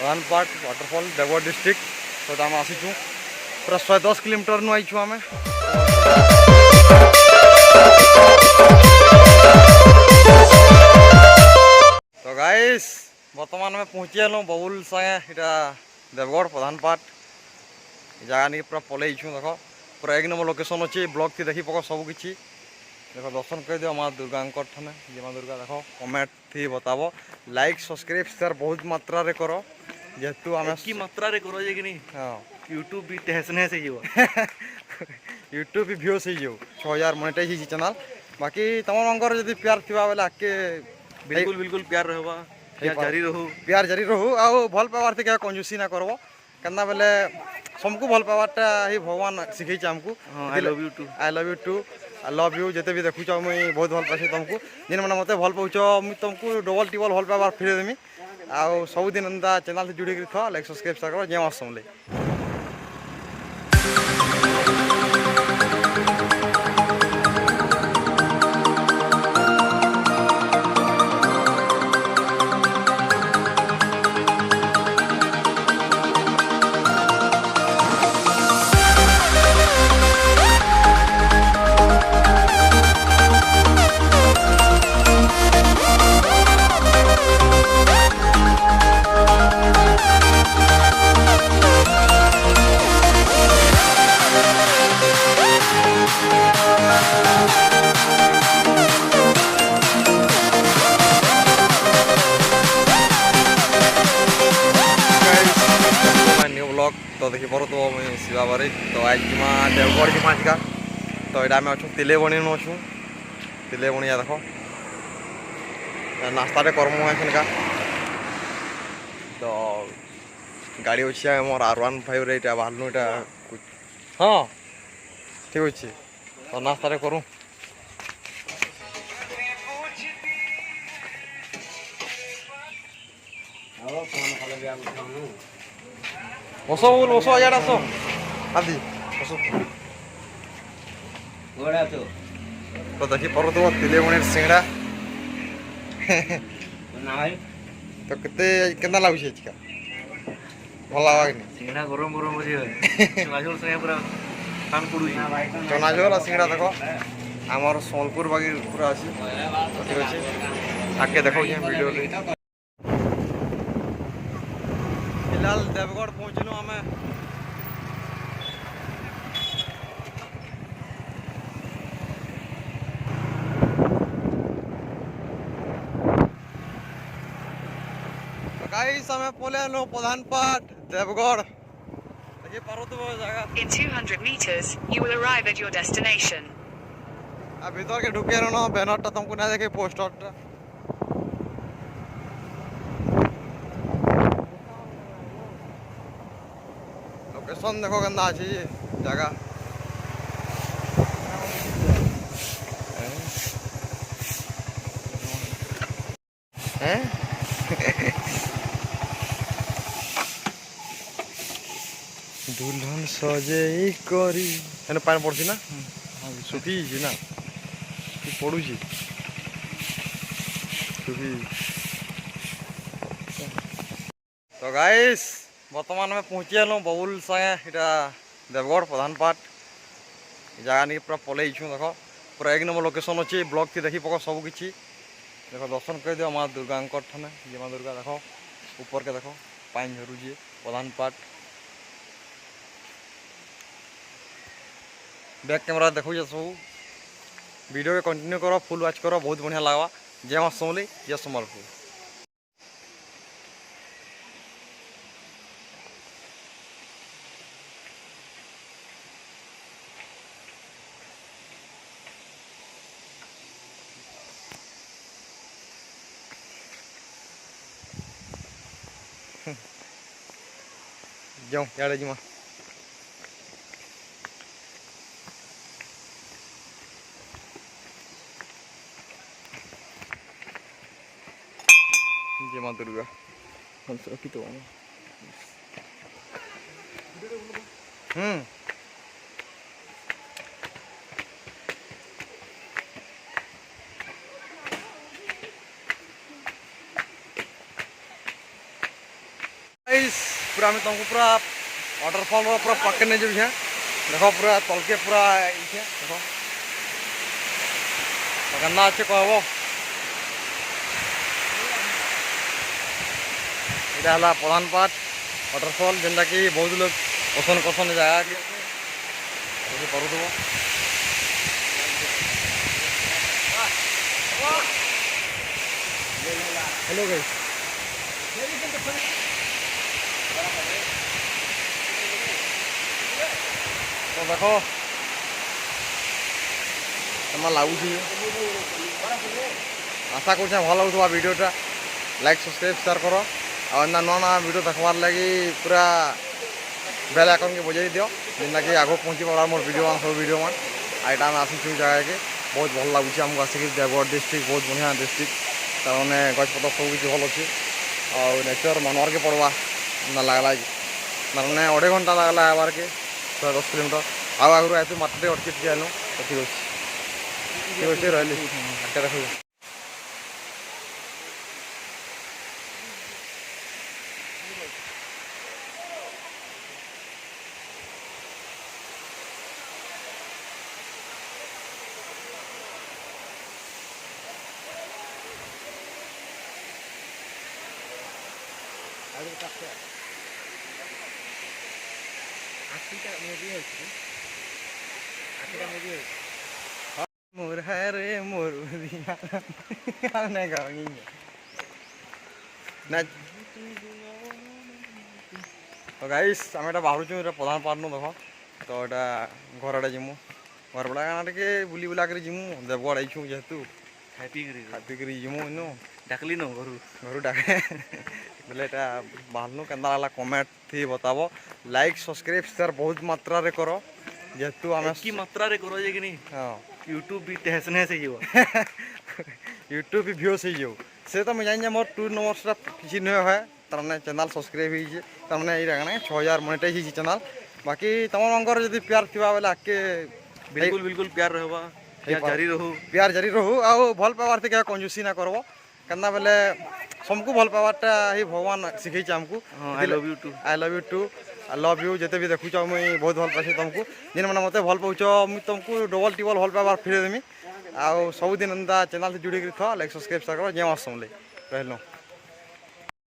प्रधानपाट waterfall Deogarh district तो आम आसीचु पूरा 110 किलोमीटर नु आईछु आमे। तो गाइस बर्तमान में पहुँची गलु बबुल संगे इटा देवगढ़ प्रधानपाट जगह नहीं पूरा पलैछु। देख पूरा एक नंबर लोकेशन अच्छी ब्लॉग थी देखी पक सब किसी देख दर्शन कर दियो माँ दुर्गा ठाने ये माँ दुर्गा देख कमेंट थी बताब लाइक सब्सक्राइब शेयर बहुत मात्रा रे करो जेहेतु आम की मात्रा रे करो जे कि नहीं। हाँ यूट्यूब भी टेहसने से जीव यूट्यूब भी व्यूज हो 6000 मोनेटाइज हो चैनल बाकी तुम मंगर जब प्यार थी बेले आके बिल्कुल बिल्कुल प्यार रहबा प्यार जारी रहू आउ भल पावार थे क्या कंजूसी ना करबो कन्ना बेले सबको भल पावारटा ही भगवान शिखै आमको। I love you too I love you जिते भी देखुच मुई बहुत भल पासी तुमको जिन मैंने मत भल पाउच मुझे तुमको डबल टिबल भल पाइबार फिर देमी आउ सबुदिन एंता चैनल से जुड़ी था लाइक सब्सक्राइब करो जय मां समले। तो देखिए पर तो मुझे शिवा बारिक तो आज जिमा देवगढ़ जिमा का तो यहाँ अच्छु तिले बणी न अच्छु तिले बणिया देख नास्ता कर्म है तो गाड़ी अच्छे मोर R15 रे बाहर यहाँ हाँ ठीक अच्छे तो नास्ता करूँ बसो बोल बसो यार आसो आदि बसो तो देखी पर तो तिले बणी सिंगड़ा तो केते केना लागुछ इचका भल लागबा कि सिंगड़ा गरम गरम बजी चनाझोल से पूरा खान पड़ू चनाझोल सिंगड़ा देखो आमर सोनपुर बागी पूरा अच्छी ठीक अच्छे आगे देखो वीडियो फिलहाल देवगढ़ पहुँचलु आम गाइस हमें पले लो प्रधानपाट देवगढ़ देखिए पारो तो जगह In 200 meters you will arrive at your destination. अब भीतर के ढुके रहो बैनर तुमको ना देखे पोस्टर लोकेशन देखो गंदा अच्छी जगह हैं दुल्हन सजे करी है पानी पड़ी ना सुखी ना पड़ू सुखी तो गाइस बर्तमान में पहुँची गलु बबुल संगे इटा देवगढ़ प्रधानपाट जगह नहीं पूरा पलैछु। देख पूरा एक नंबर लोकेशन अच्छी ब्लॉग थी देखी पक सब किसी देख दर्शन कर दियो माँ दुर्गा ठाने ये माँ दुर्गा देख ऊपर के देख पानी झरुचे प्रधानपाट बैक कैमरा देखो सब वीडियो के कंटिन्यू करो फुल वॉच करो बहुत बढ़िया लगवा जय मां समली जय समलपुर। जाऊँ यार जी माँ जय माँ दुर्गा हम सब तो पूरा आम तुमको पूरा वाटरफॉल पूरा पाके नहीं जाऊे देख पूरा तलके पूरा ये देख गंदा अच्छे कहब यहाँ है प्रधानपाट वाटरफॉल जेनटा कि बहुत लोग पसंद करसन जगह के करूब हेलो गाइस तो देखो केमा लगुच आशा कर भल लगुवा वीडियोटा लाइक सब्सक्राइब शेयर कर और नुआ नुआ वीडियो देखवार लगी पूरा बेल आइकन के बजाई दियो जेनटा कि आगे पहुँची पार मोर वीडियो मान सब वीडियो मान आईटा आम आसी जगह के बहुत भल लगुच आमको आसिक देवगढ़ डिस्ट्रिक्ट बहुत बढ़िया डिस्ट्रिक्ट तार मैंने गछपतर सब किसी भल अच्छे और नेचर मनवार के पड़वा ना लगला मैंने 2.5 घंटा लगला आबार के 10 किलोमीटर आगु आए मात्र अटके आलू तो ठीक अच्छे रही देख मोर है रे मोर नहीं करेंगे ना तो गाइस आम एटा बाहर प्रधानपाट नु देख तो एटा घर आड़े जिमु घर बड़ा गाना टे बुली बुला कर जिमु देवगढ़ आईछु जेहेतु खाई पी कर जिमु इनु डाकली न घर डाके बोले एटा बाहर केन्दा लागला कमेंट थी बताबो लाइक सब्सक्राइब शेयर बहुत मात्रा रे करो जेहेतु आम की मात्रा रे करो जे कि नहीं हाँ यूट्यूब भी तहसने से जीव यूट्यूब भी व्यूज हो से तो मुझे मोर 2 नंबर किसी नहीं है तरह चैनल सब्सक्राइब हो तरह ये 6000 मोनेटाइज हो चैनल बाकी तुम मंगर जब प्यार थी बेले आके बिल्कुल बिल्कुल प्यार रहबा प्यार जारी रहू आ भल पावार थी क्या कंजूसी ना करबो कन्ना बेले सबको भल पावारटा ही भगवान शिखे आमको I love you too I love you जिते भी देखुच मुई बहुत भल पासी तुमको जिन मैंने मत भल पाच मुझे तुमको डबल टिबल भल पाइबार फिर देमी आ सबुदिन एंता चैनल से जुड़ी था लाइक सब्सक्राइब कर जय मां समलेई रहलु।